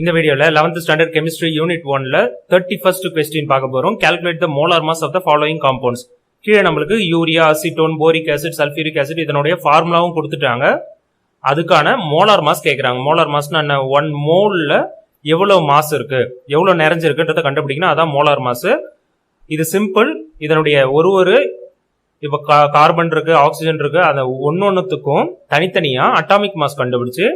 இந்த வீடியோல 11th standard chemistry unit 1ல 31st क्वेश्चन பார்க்க போறோம். Calculate the molar mass of the following compounds. கீழ நமக்கு urea, acetone, boric acid, sulphuric acid இதனுடைய ஃபார்முலாவும் கொடுத்துட்டாங்க. அதுக்கான மோலார் மாஸ் கேக்குறாங்க. மோலார் மாஸ்னா என்ன? 1 மோல்ல எவ்வளவு மாஸ் இருக்கு, எவ்வளவு நிறைஞ்சிருக்குன்றத கண்டுபிடிக்கணும். அதான் மோலார் மாஸ். இது சிம்பிள். இதனுடைய ஒரு இப்ப கார்பன் இருக்கு, ஆக்சிஜன் இருக்கு, அத ஒன்னொன்னுத்துக்கும் தனித்தனியா அட்டாமிக் மாஸ் கண்டுபிடிச்சு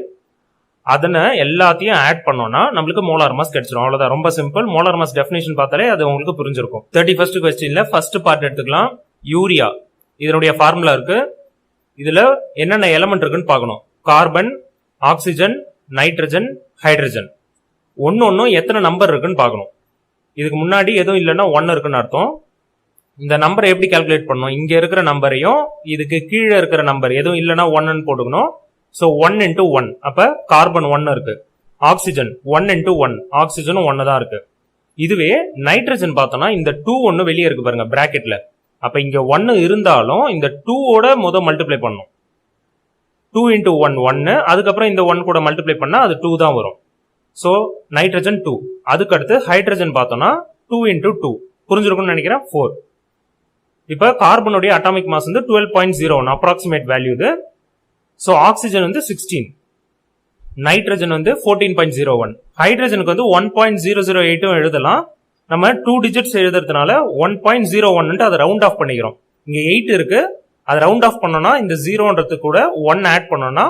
அதனை எல்லாத்தையும் ஆட் பண்ணோம்னா நம்மளுக்கு மோலார் மாஸ் கிடைச்சிடும். அவ்வளவுதான், ரொம்ப சிம்பிள். மோலார் மாஸ் டெஃபினேஷன் பார்த்தாலே அது உங்களுக்கு புரிஞ்சிருக்கும். 31st क्वेश्चनல ஃபர்ஸ்ட் பார்ட் எடுத்துக்கலாம். யூரியா, இதனுடைய ஃபார்முலா இருக்கு. இதுல என்னென்ன எலிமெண்ட் இருக்குன்னு பார்க்கணும். Carbon, oxygen, nitrogen, hydrogen. ஒன்னொன்னும் எத்தனை நம்பர் இருக்குன்னு பார்க்கணும். இதுக்கு முன்னாடி எதுவும் இல்லைன்னா 1 இருக்குன்னு அர்த்தம். இந்த நம்பரை எப்படி கால்குலேட் பண்ணணும்? இங்க இருக்கிற நம்பரையும் இதுக்கு கீழே இருக்கிற நம்பர் எதுவும் இல்லைன்னா 1 போட்டுக்கணும். So 1 into 1, அப்ப கார்பன் 1 இருக்கு. ஆக்சிஜன் 1 into 1, ஆக்சிஜனும் 1 தான் இருக்கு. இதுவே நைட்ரஜன் பார்த்தோம்னா இந்த 2 ஒன்னு வெளியே இருக்கு பாருங்க பிராக்கெட்ல. அப்ப இங்க 1 இருந்தாலும் இந்த 2 ஓட மல்டிப்ளை பண்ணணும். 2 into 1 1, அதுக்கப்புறம் இந்த 1 கூட மல்டிப்ளை பண்ணா அது 2 தான் வரும். So nitrogen 2. அதுக்கு அடுத்து ஹைட்ரஜன் பார்த்தோம்னா 2 into 2, புரிஞ்சிருக்கும்னு நினைக்கிறேன், 4. இப்ப கார்பனுடைய அட்டாமிக் மாஸ் வந்து 12.01 அப்ராக்சிமேட் வேல்யூ இது. சோ ஆக்சிஜன் வந்து 16, நைட்ரஜன் வந்து 14.01, ஹைட்ரஜனுக்கு வந்து 1.008 எழுதலாம். நம்ம 2 டிஜிட்ஸ் எழுதுறதுனால 1.01 அதை ரவுண்ட் ஆஃப் பண்ணிக்கிறோம். இங்க 8 இருக்கு, அதை ரவுண்ட் ஆஃப் பண்ணோம்னா இந்த 0ன்றது கூட 1 ஆட் பண்ணோம்னா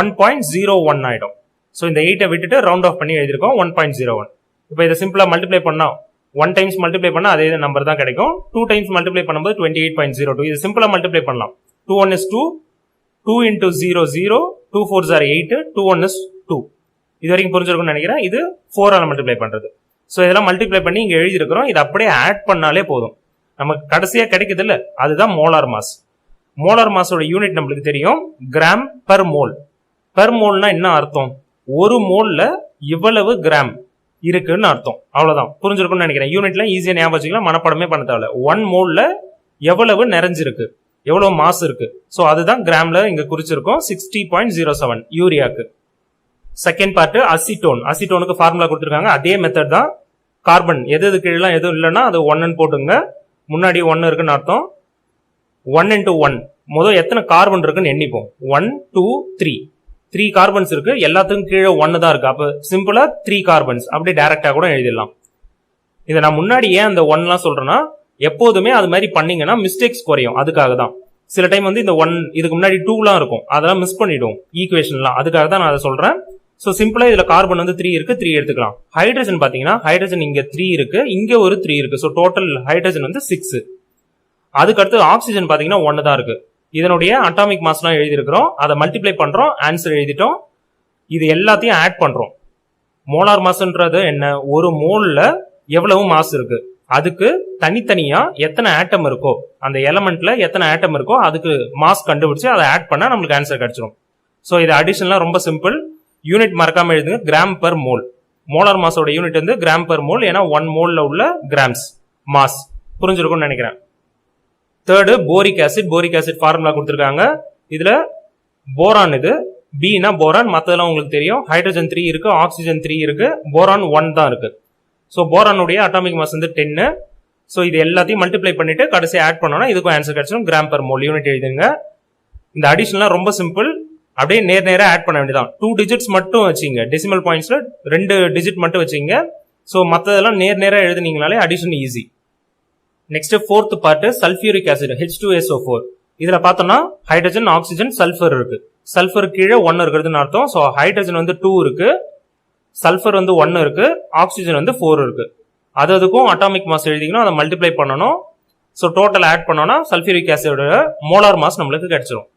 1.01 ஆயிடும். சோ இந்த 8 விட்டுட்டு ரவுண்ட் ஆஃப் பண்ணி எழுதிருக்கோம் 1.01. இப்போ இதை சிம்பிளா மல்டிப்ளை பண்ணா 1 டைம்ஸ் மல்டிப்ளை பண்ணா அதே நம்பர் தான் கிடைக்கும். 2 டைம்ஸ் மல்டிப்ளை பண்ணும்போது 28.02. இது சிம்பிளா மல்டிப்ளை பண்ணலாம். 2 1 is 2, 2 into 0 0, 2 4s are 8, 2 1 is 2. இது வரைக்கும் புரிஞ்சிருக்கும்னு நினைக்கிறேன். இது 4 ஆல மல்டிப்ளை பண்றது. சோ இதெல்லாம் மல்டிப்ளை பண்ணி இங்க எழுதி இருக்கிறோம். இது அப்படியே ஆட் பண்ணாலே போதும், நமக்கு கடைசியா கிடைக்குது இல்ல, அதுதான் மோலார் மாஸ். மோலார் மாஸோட யூனிட் நம்மளுக்கு தெரியும், கிராம் பெர் மோல். பெர் மோல்னா என்ன அர்த்தம்? ஒரு மோல்ல இவ்வளவு கிராம் இருக்குன்னு அர்த்தம். அவ்வளவுதான், புரிஞ்சிருக்கும்னு நினைக்கிறேன். யூனிட்ல ஈஸியா ஞாபகம் வச்சுக்கலாம், மனப்படமே பண்ண தேவையில்ல. 1 மோல்ல எவ்வளவு நிறைஞ்சிருக்கு, எவ்வளவு மாஸ் இருக்கு. சோ அதுதான் கிராம்ல இங்க குறிச்சிருக்கோம். 60.07 யூரியாக்கு. Second part acetone. அசிட்டோனுக்கு ஃபார்முலா கொடுத்திருக்காங்க. அதே மெத்தட் தான். கார்பன் எது கீழே எதுவும் இல்லைன்னா அது 1 போட்டுங்க. முன்னாடி 1 இருக்குன்னு அர்த்தம். 1 into 1, முதல் எத்தனை கார்பன் இருக்குன்னு எண்ணிப்போம். 1 2 3 கார்பன்ஸ் இருக்கு. எல்லாத்துக்கும் கீழே 1 தான் இருக்கு. அப்ப சிம்பிளா 3 கார்பன்ஸ் அப்படியே டைரக்டா கூட எழுதிடலாம். இதை நான் முன்னாடி ஏன் அந்த 1 சொல்றேன்னா, எப்போதுமே அது மாதிரி பண்ணீங்கன்னா மிஸ்டேக்ஸ் குறையும். அதுக்காக தான். சில டைம் வந்து இந்த 1 இதுக்கு முன்னாடி 2 இருக்கும், அதெல்லாம் மிஸ் பண்ணிடுவோம் ஈக்குவேஷன்லாம். அதுக்காக தான் நான் அதை சொல்றேன். சோ சிம்பிளா இதுல கார்பன் வந்து 3 இருக்கு, 3 எடுத்துக்கலாம். ஹைட்ரஜன் பாத்தீங்கன்னா ஹைட்ரஜன் இங்க 3 இருக்கு, இங்க ஒரு 3 இருக்கு. சோ டோட்டல் ஹைட்ரஜன் வந்து 6. அதுக்கு அடுத்து ஆக்சிஜன் பாத்தீங்கன்னா 1 தான் இருக்கு. இதனுடைய அட்டாமிக் மாஸ் எல்லாம் எழுதி இருக்கிறோம், அதை மல்டிப்ளை பண்றோம், ஆன்சர் எழுதிட்டோம். இது எல்லாத்தையும் ஆட் பண்றோம். மோலார் மாஸ்ன்றது என்ன? ஒரு மோல்ல எவ்வளவு மாஸ் இருக்கு, அதுக்கு தனித்தனியா எத்தனை ஆட்டம் இருக்கோ, அந்த எலமெண்ட்ல எத்தனை ஆட்டம் இருக்கோ அதுக்கு மாஸ் கண்டுபிடிச்சு அதை ஆட் பண்ணா நம்மளுக்கு ஆன்சர் கிடைச்சிடும். சோ இது அடிஷனலா ரொம்ப சிம்பிள். யூனிட் மறக்காம எழுதுங்க, கிராம் பெர் மோல். மோலார் மாஸோட யூனிட் வந்து கிராம் பெர் மோல். ஏன்னா 1 மோல்ல உள்ள கிராம்ஸ் மாஸ். புரிஞ்சிருக்கும்னு நினைக்கிறேன். Third boric acid. Boric acid formula கொடுத்திருக்காங்க. இதுல போரான், இது பினா போரான், மத்ததெல்லாம் உங்களுக்கு தெரியும். ஹைட்ரஜன் 3 இருக்கு, ஆக்சிஜன் 3 இருக்கு, போரான் 1 தான் இருக்கு. சோ போரானுடைய அட்டாமிக் மாஸ் வந்து 10. சோ இது எல்லாத்தையும் மல்டிப்ளை பண்ணிட்டு கடைசி ஆட் பண்ணோம்னா இதுக்கும் ஆன்சர் கிடைச்சிடும். கிராம் பெர் மோல் யூனிட் எழுதுங்க. இந்த அடிஷனலா ரொம்ப சிம்பிள். அப்படியே நேரா ஆட் பண்ண வேண்டியதான். 2 டிஜிட்ஸ் மட்டும் வச்சுங்க. டெசிமல் பாயிண்ட்ஸ்ல 2 டிஜிட் மட்டும் வச்சுங்க. சோ மத்ததெல்லாம் நேரா எழுதுனீங்கனாலே addition easy. Next fourth part sulphuric acid, H2SO4. இதுல பார்த்தோம்னா ஹைட்ரஜன், ஆக்சிஜன், சல்ஃபர் இருக்கு. சல்ஃபர் கீழே 1 இருக்கிறதுன்னு அர்த்தம். சோ ஹைட்ரஜன் வந்து 2 இருக்கு, சல்ஃபர் வந்து 1 இருக்கு, ஆக்சிஜன் வந்து 4 இருக்கு. அதுக்கும் அட்டாமிக் மாஸ் எழுதிக்கணும், அதை மல்டிப்ளை பண்ணணும். சோ டோட்டல் ஆட் பண்ணோம்னா சல்ஃபியூரிக் ஆசிடோட மோலார் மாஸ் நம்மளுக்கு கிடைச்சிடும்.